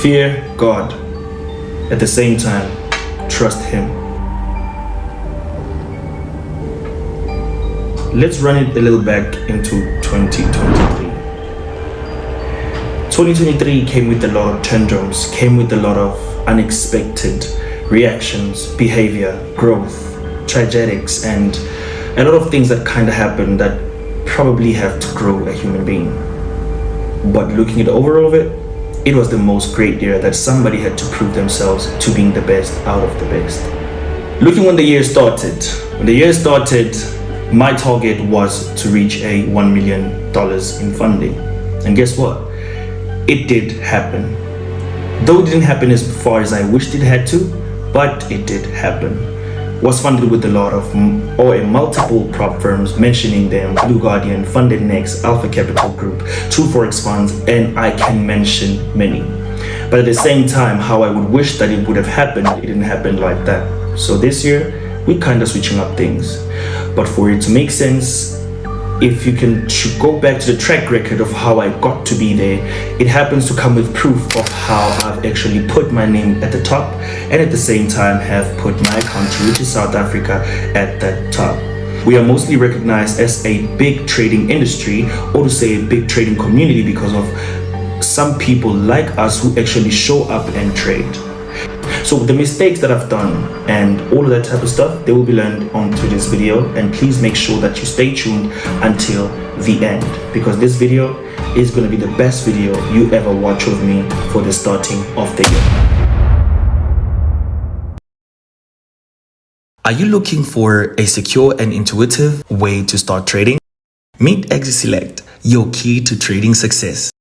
Fear God. At the same time, trust Him. Let's run it a little back into 2023. 2023 came with a lot of tantrums, came with a lot of unexpected reactions, behavior, growth, tragedies, and a lot of things that kind of happened that probably have to grow a human being. But looking at the overall of it, it was the most great year that somebody had to prove themselves to being the best out of the best. Looking when the year started, my target was to reach a $1 million in funding. And guess what? It did happen. Though it didn't happen as far as I wished it had to, but it did happen. Was funded with a lot of multiple prop firms, mentioning them: Blue Guardian, Funded Next, Alpha Capital Group, True Forex Funds, and I can mention many. But at the same time, how I would wish that it would have happened, it didn't happen like that. So this year, we're kind of switching up things. But for it to make sense, if you can go back to the track record of how I got to be there, it happens to come with proof of how I've actually put my name at the top, and at the same time have put my country, which is South Africa, at the top. We are mostly recognized as a big trading industry, or to say a big trading community, because of some people like us who actually show up and trade. So the mistakes that I've done and all of that type of stuff, they will be learned onto this video, and please make sure that you stay tuned until the end, because this video is going to be the best video you ever watch of me for the starting of the year. Are you looking for a secure and intuitive way to start trading? Meet ExiSelect, your key to trading success.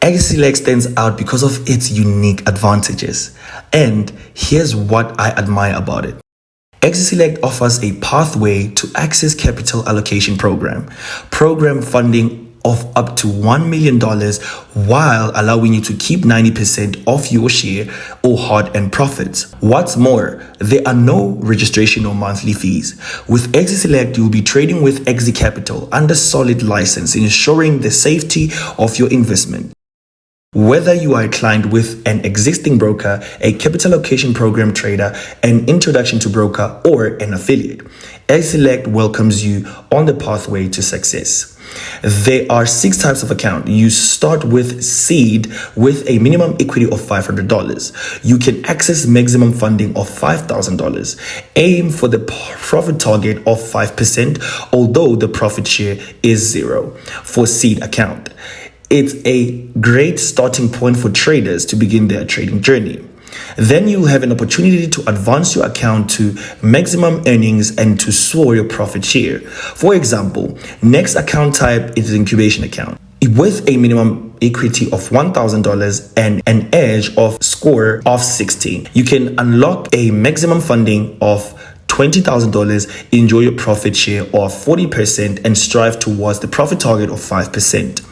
ExiSelect stands out because of its unique advantages, and here's what I admire about it. ExiSelect offers a pathway to access capital allocation program funding of up to $1 million, while allowing you to keep 90% of your share or hard-earned profits. What's more, there are no registration or monthly fees. With ExiSelect, you'll be trading with Exi Capital under solid license, ensuring the safety of your investment. Whether you are a client with an existing broker, a capital allocation program trader, an introduction to broker, or an affiliate, ExiSelect welcomes you on the pathway to success. There are 6 types of account. You start with seed with a minimum equity of $500. You can access maximum funding of $5,000. Aim for the profit target of 5%, although the profit share is 0 for seed account. It's a great starting point for traders to begin their trading journey. Then you'll have an opportunity to advance your account to maximum earnings and to soar your profit share. For example, next account type is incubation account. With a minimum equity of $1,000 and an edge of score of 60, you can unlock a maximum funding of $20,000, enjoy your profit share of 40%, and strive towards the profit target of 5%.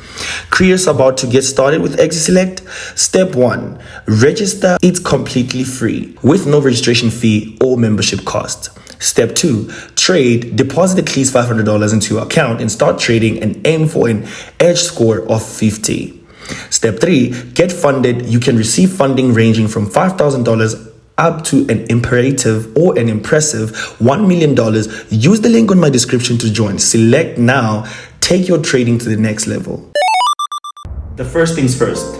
Curious about to get started with ExiSelect? Step 1. Register. It's completely free with no registration fee or membership cost. Step 2. Trade. Deposit at least $500 into your account and start trading, and aim for an edge score of 50. Step 3. Get funded. You can receive funding ranging from $5,000 up to an impressive $1 million. Use the link on my description to join. Select now. Take your trading to the next level. The first things first,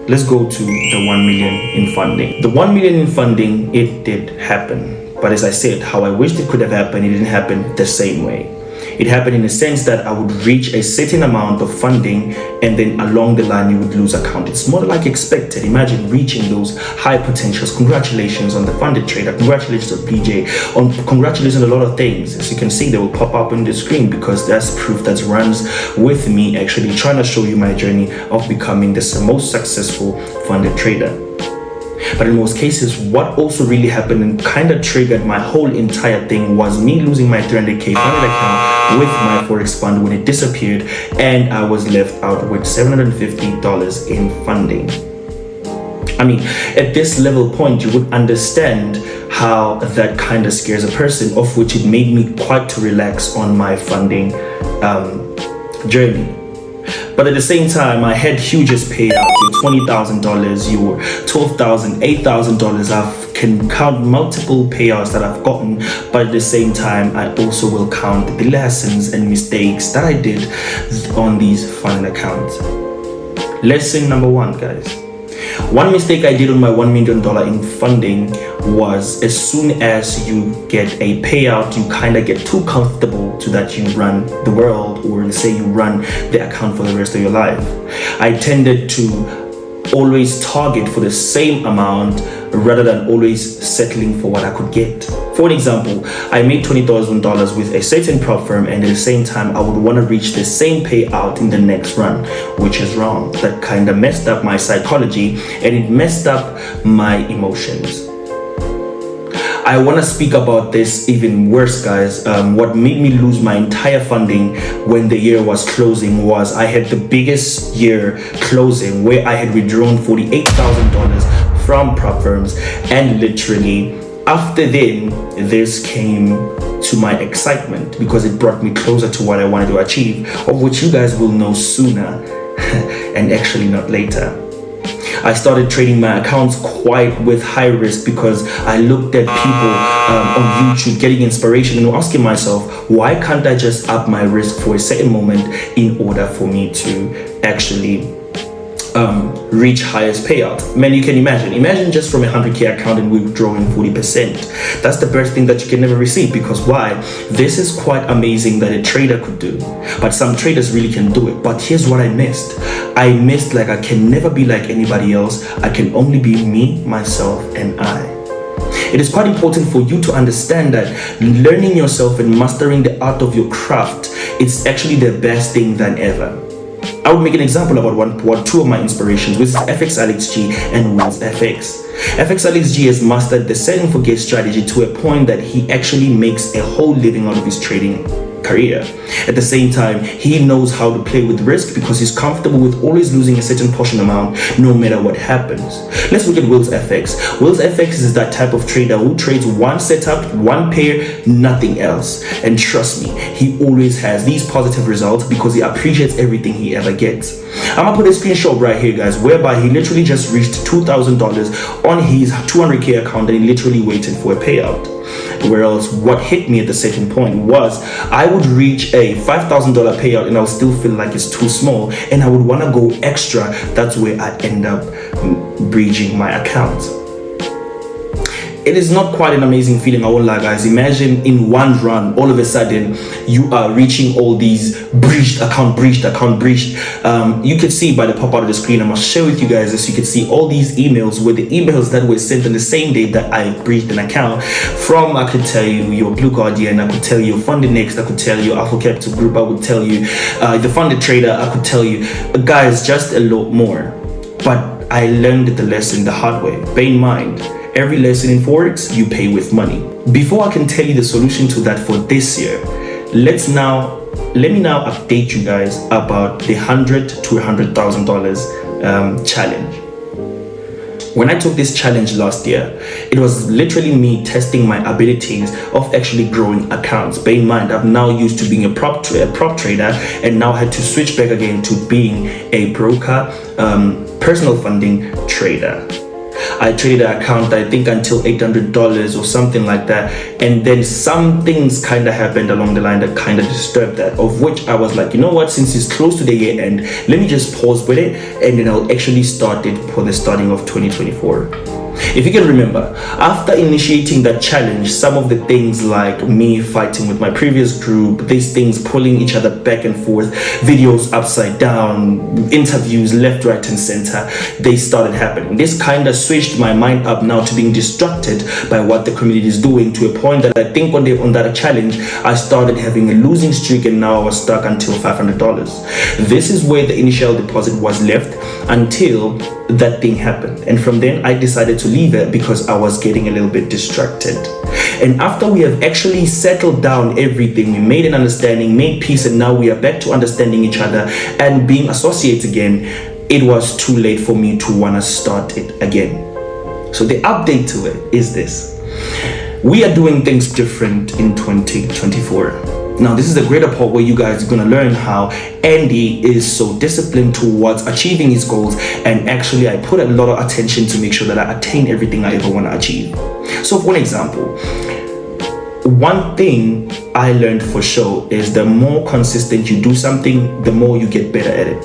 let's go to the $1 million in funding. The $1 million in funding, it did happen. But as I said, how I wished it could have happened, it didn't happen the same way. It happened in the sense that I would reach a certain amount of funding, and then along the line you would lose account. It's more like expected. Imagine reaching those high potentials. Congratulations on the funded trader. Congratulations on PJ. Congratulations on a lot of things. As you can see, they will pop up on the screen, because that's proof that runs with me actually trying to show you my journey of becoming the most successful funded trader. But in most cases, what also really happened and kind of triggered my whole entire thing was me losing my 300k funded account with my Forex fund when it disappeared, and I was left out with $750 in funding. I mean, at this level point, you would understand how that kind of scares a person, of which it made me quite to relax on my funding journey. But at the same time, I had hugest payouts, your $20,000, your $12,000, $8,000. I can count multiple payouts that I've gotten, but at the same time, I also will count the lessons and mistakes that I did on these funding accounts. Lesson number one, guys. One mistake I did on my $1 million in funding was, as soon as you get a payout, you kind of get too comfortable to that you run the world, or let's say you run the account for the rest of your life. I tended to always target for the same amount rather than always settling for what I could get. For an example, I made $20,000 with a certain prop firm, and at the same time, I would want to reach the same payout in the next run, which is wrong. That kind of messed up my psychology, and it messed up my emotions. I want to speak about this even worse, guys. What made me lose my entire funding when the year was closing was I had the biggest year closing where I had withdrawn $48,000 from prop firms, and literally after then this came to my excitement because it brought me closer to what I wanted to achieve, of which you guys will know sooner and actually not later. I started trading my accounts quite with high risk because I looked at people on YouTube getting inspiration and asking myself, why can't I just up my risk for a certain moment in order for me to actually reach highest payout? Man, you can imagine just from a 100k account and withdrawing 40%. That's the best thing that you can never receive, because why? This is quite amazing that a trader could do, but some traders really can do it. But here's what I missed. Like, I can never be like anybody else. I can only be me, myself, and I. It is quite important for you to understand that learning yourself and mastering the art of your craft is actually the best thing than ever. I would make an example about two of my inspirations, which is FXLXG and WillsFX. FXLXG has mastered the sell and forget strategy to a point that he actually makes a whole living out of his trading career. At the same time, he knows how to play with risk because he's comfortable with always losing a certain portion amount no matter what happens. Let's look at WillsFX. WillsFX is that type of trader who trades one setup, one pair, nothing else. And trust me, he always has these positive results because he appreciates everything he ever gets. I'm gonna put a screenshot right here, guys, whereby he literally just reached $2,000 on his 200k account and he literally waited for a payout. Whereas what hit me at the certain point was I would reach a $5,000 payout and I'll still feel like it's too small and I would want to go extra. That's where I end up breaching my account. It is not quite an amazing feeling, I won't lie, guys. Imagine in one run, all of a sudden, you are reaching all these breached account. You can see by the pop out of the screen, I'm gonna share with you guys this. You can see all these emails were the emails that were sent on the same day that I breached an account from, I could tell you, your Blue Guardian, I could tell you Funded Next, I could tell you Alpha Capital Group, I would tell you the Funded Trader, I could tell you, guys, just a lot more. But I learned the lesson the hard way. Bear in mind, every lesson in Forex, you pay with money. Before I can tell you the solution to that for this year, let me now update you guys about the $100,000 to $100,000 challenge. When I took this challenge last year, it was literally me testing my abilities of actually growing accounts. Bear in mind, I'm now used to being a prop trader and now had to switch back again to being a broker, personal funding trader. I traded an account, I think, until $800 or something like that, and then some things kind of happened along the line that kind of disturbed that, of which I was like, you know what, since it's close to the year end, let me just pause with it and then I'll actually start it for the starting of 2024. If you can remember, after initiating that challenge, some of the things like me fighting with my previous group, these things pulling each other back and forth, videos upside down, interviews left, right, and center, they started happening. This kind of switched my mind up now to being distracted by what the community is doing, to a point that I think on that challenge, I started having a losing streak and now I was stuck until $500. This is where the initial deposit was left until that thing happened, and from then I decided to leave it because I was getting a little bit distracted. And after we have actually settled down everything, we made an understanding, made peace, and now we are back to understanding each other and being associates again, it was too late for me to want to start it again. So the update to it is this: we are doing things different in 2024. Now, this is the greater part where you guys are going to learn how Andy is so disciplined towards achieving his goals, and actually I put a lot of attention to make sure that I attain everything I ever want to achieve. So for example, one thing I learned for sure is the more consistent you do something, the more you get better at it.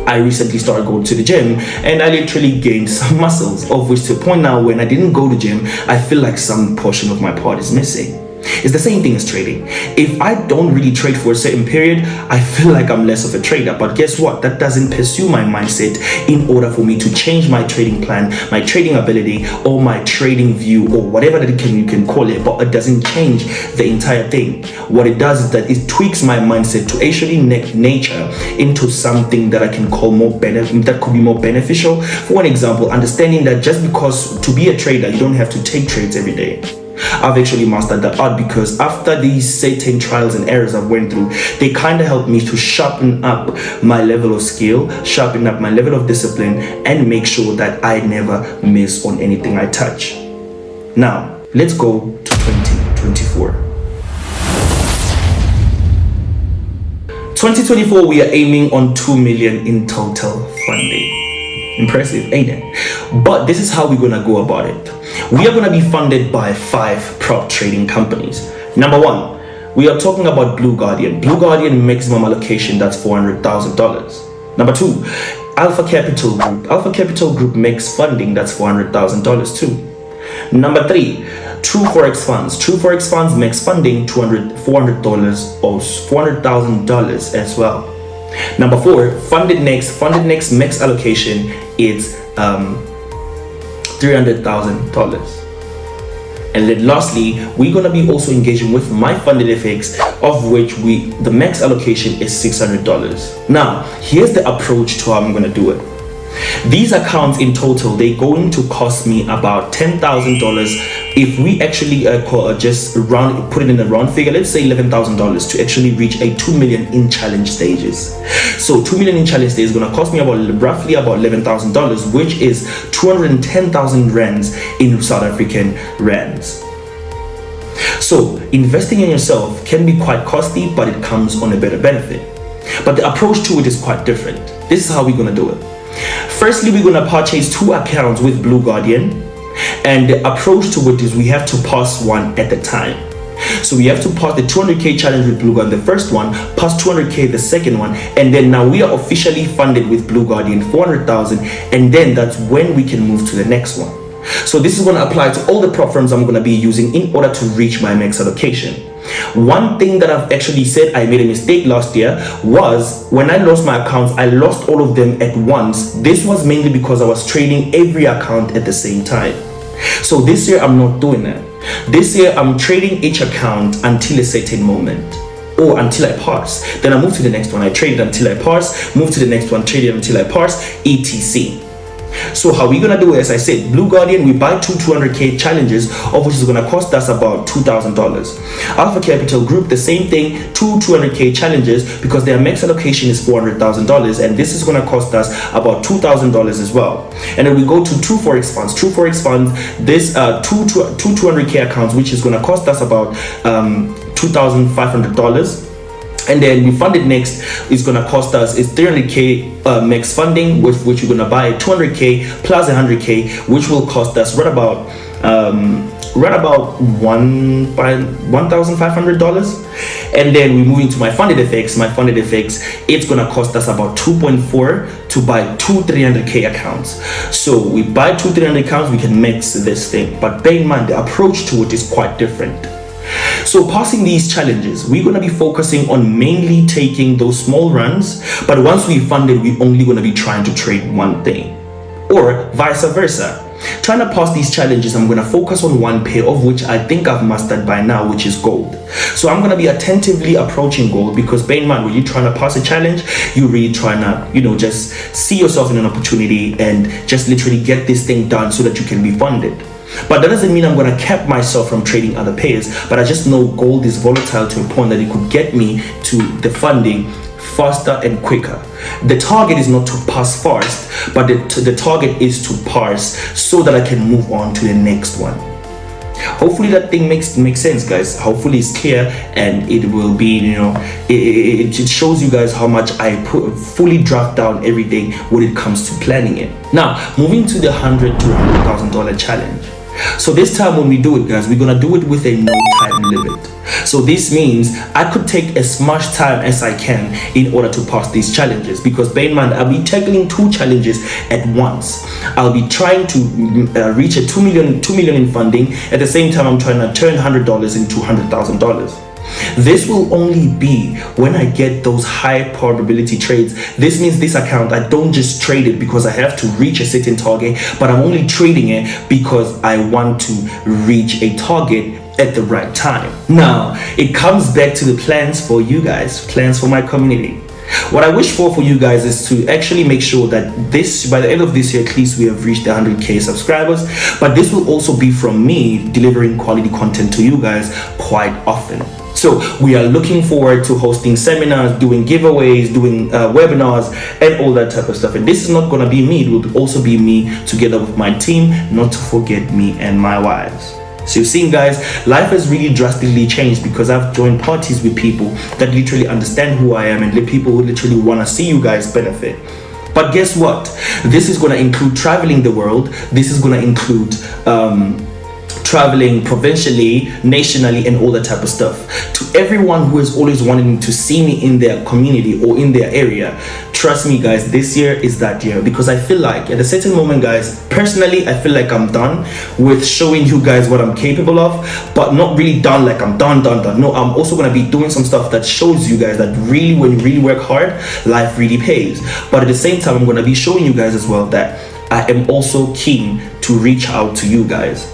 I recently started going to the gym and I literally gained some muscles, of which to the point now when I didn't go to the gym, I feel like some portion of my part is missing. It's the same thing as trading. If I don't really trade for a certain period, I feel like I'm less of a trader. But guess what? That doesn't pursue my mindset in order for me to change my trading plan, my trading ability, or my trading view, or whatever that you can call it. But it doesn't change the entire thing. What it does is that it tweaks my mindset to actually nature into something that I can call that could be more beneficial. For an example, understanding that just because to be a trader, you don't have to take trades every day. I've actually mastered that art because after these certain trials and errors I've went through, they kind of helped me to sharpen up my level of skill, sharpen up my level of discipline, and make sure that I never miss on anything I touch. Now, let's go to 2024. 2024, we are aiming on 2 million in total funding. Impressive, ain't it? But this is how we're gonna go about it. We are gonna be funded by 5 prop trading companies. Number 1, we are talking about Blue Guardian. Blue Guardian maximum allocation, that's $400,000. Number 2, Alpha Capital Group. Alpha Capital Group makes funding, that's $400,000 too. Number 3, True Forex Funds. True Forex Funds makes funding $400,000 or $400,000 as well. Number 4, Funded Next. Funded Next max allocation is $300,000. And then lastly, we're gonna be also engaging with My Funded FX, of which the max allocation is $600. Now, here's the approach to how I'm gonna do it. These accounts in total, they're going to cost me about $10,000 if we actually just put it in a round figure. Let's say $11,000 to actually reach a 2 million in challenge stages. So 2 million in challenge stages is going to cost me roughly about $11,000, which is 210,000 rands in South African rands. So investing in yourself can be quite costly, but it comes on a better benefit. But the approach to it is quite different. This is how we're going to do it. Firstly, we're going to purchase 2 accounts with Blue Guardian, and the approach to it is we have to pass one at a time. So we have to pass the 200k challenge with Blue Guardian, the first one, pass 200k the second one, and then now we are officially funded with Blue Guardian 400,000, and then that's when we can move to the next one. So this is going to apply to all the prop firms I'm going to be using in order to reach my max allocation. One thing that I've actually said I made a mistake last year was when I lost my accounts, I lost all of them at once. This was mainly because I was trading every account at the same time. So this year I'm not doing that. This year I'm trading each account until a certain moment, or until I pass. Then I move to the next one, I trade it until I pass, move to the next one, trade it until I pass, etc. So how we gonna do it, as I said, Blue Guardian, we buy 2 200k challenges, of which is gonna cost us about $2,000. Alpha Capital Group, the same thing, 2 200k challenges, because their max allocation is $400,000, and this is gonna cost us about $2,000 as well. And then we go to True Forex Funds. True Forex Funds, this two 200k accounts, which is gonna cost us about $2,500. And then we funded next is going to cost us is 300k max funding, with which we're going to buy 200k plus 100k, which will cost us right about $1,500. And then we move into My Funded FX. My Funded FX, it's going to cost us about 2.4 to buy 2 300k accounts. So we buy 2 300 accounts, we can mix this thing, but bear in mind the approach to it is quite different. So passing these challenges, we're going to be focusing on mainly taking those small runs, but once we funded, we're only going to be trying to trade one thing, or vice versa. Trying to pass these challenges, I'm going to focus on one pair, of which I think I've mastered by now, which is gold. So I'm going to be attentively approaching gold, because bear in mind, when you're trying to pass a challenge, you're really trying to, just see yourself in an opportunity and just literally get this thing done so that you can be funded. But that doesn't mean I'm going to cap myself from trading other pairs, but I just know gold is volatile to a point that it could get me to the funding faster and quicker. The target is not to pass fast, but the target is to pass so that I can move on to the next one. Hopefully that thing makes sense, guys. Hopefully it's clear, and it will be, it shows you guys how much I fully draft down every day when it comes to planning it. Now, moving to the $100,000 to $100,000 challenge. So this time when we do it, guys, we're gonna do it with a no time limit. So this means I could take as much time as I can in order to pass these challenges, because bear in mind, I'll be tackling 2 challenges at once. I'll be trying to reach a 2 million in funding. At the same time, I'm trying to turn $100 into $200,000. This will only be when I get those high probability trades. This means this account, I don't just trade it because I have to reach a certain target, but I'm only trading it because I want to reach a target at the right time. Now, it comes back to the plans for you guys, plans for my community. What I wish for you guys is to actually make sure that by the end of this year, at least we have reached the 100K subscribers. But this will also be from me delivering quality content to you guys quite often. So we are looking forward to hosting seminars, doing giveaways, doing webinars, and all that type of stuff. And this is not going to be me. It will also be me together with my team, not to forget me and my wives. So you've seen, guys, life has really drastically changed because I've joined parties with people that literally understand who I am, and people who literally want to see you guys benefit. But guess what? This is going to include traveling the world. This is going to include traveling provincially, nationally, and all that type of stuff. To everyone who has always wanted to see me in their community or in their area, trust me, guys, this year is that year, because I feel like at a certain moment, guys, personally, I feel like I'm done with showing you guys what I'm capable of, but not really done like I'm done. No, I'm also going to be doing some stuff that shows you guys that really, when you really work hard, life really pays. But at the same time, I'm going to be showing you guys as well that I am also keen to reach out to you guys.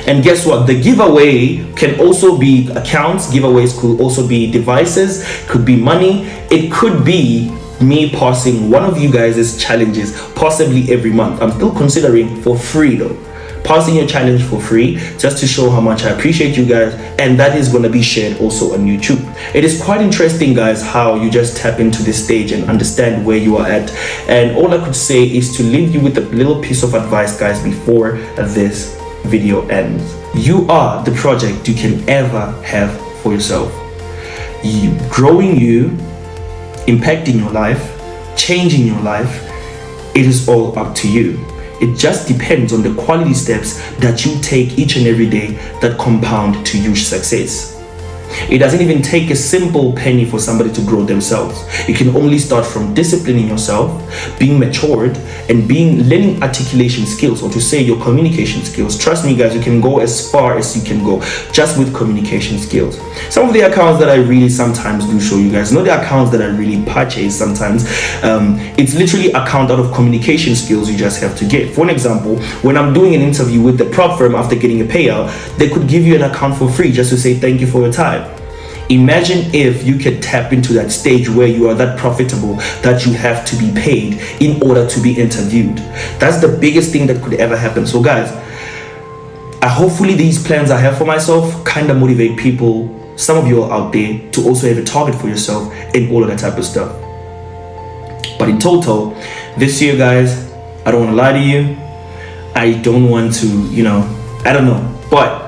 And guess what? The giveaway can also be accounts. Giveaways could also be devices, could be money. It could be me passing one of you guys' challenges possibly every month. I'm still considering for free though. Passing your challenge for free just to show how much I appreciate you guys, and that is going to be shared also on YouTube. It is quite interesting, guys, how you just tap into this stage and understand where you are at. And all I could say is to leave you with a little piece of advice, guys, before this video ends. You are the project you can ever have for yourself. Growing you, impacting your life, changing your life, it is all up to you. It just depends on the quality steps that you take each and every day that compound to huge success. It doesn't even take a simple penny for somebody to grow themselves. You can only start from disciplining yourself, being matured, and learning articulation skills, or to say your communication skills. Trust me, guys, you can go as far as you can go just with communication skills. Some of the accounts that I really sometimes do show you guys, not the accounts that I really purchase sometimes. It's literally account out of communication skills you just have to get. For an example, when I'm doing an interview with the prop firm after getting a payout, they could give you an account for free just to say thank you for your time. Imagine if you could tap into that stage where you are that profitable that you have to be paid in order to be interviewed. That's the biggest thing that could ever happen. So guys, hopefully these plans I have for myself kind of motivate people, some of you are out there, to also have a target for yourself and all of that type of stuff. But in total, this year, guys, I don't want to lie to you. I don't want to, I don't know, but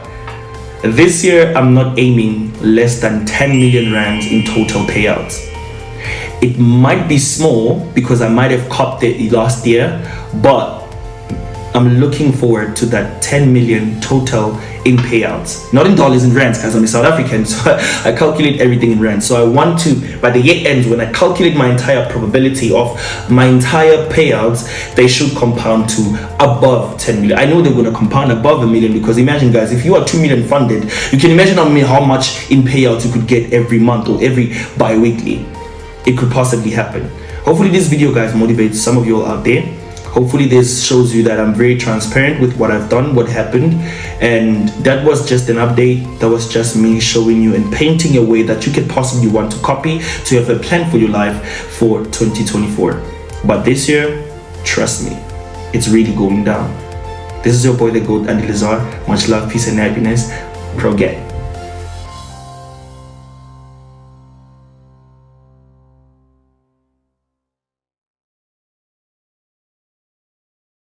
this year, I'm not aiming less than 10 million rands in total payouts. It might be small because I might have copped it last year, but I'm looking forward to that 10 million total in payouts. Not in dollars, in rands, because I'm a South African, so I calculate everything in rands. So I want to, by the year ends, when I calculate my entire probability of my entire payouts, they should compound to above 10 million. I know they're going to compound above $1 million, because imagine, guys, if you are 2 million funded, you can imagine how much in payouts you could get every month or every bi-weekly. It could possibly happen. Hopefully this video, guys, motivates some of you all out there. Hopefully this shows you that I'm very transparent with what I've done, what happened, and that was just an update. That was just me showing you and painting a way that you could possibly want to copy to have a plan for your life for 2024. But this year, trust me, it's really going down. This is your boy, the GOAT, Andy Lazar. Much love, peace, and happiness. Pro-get.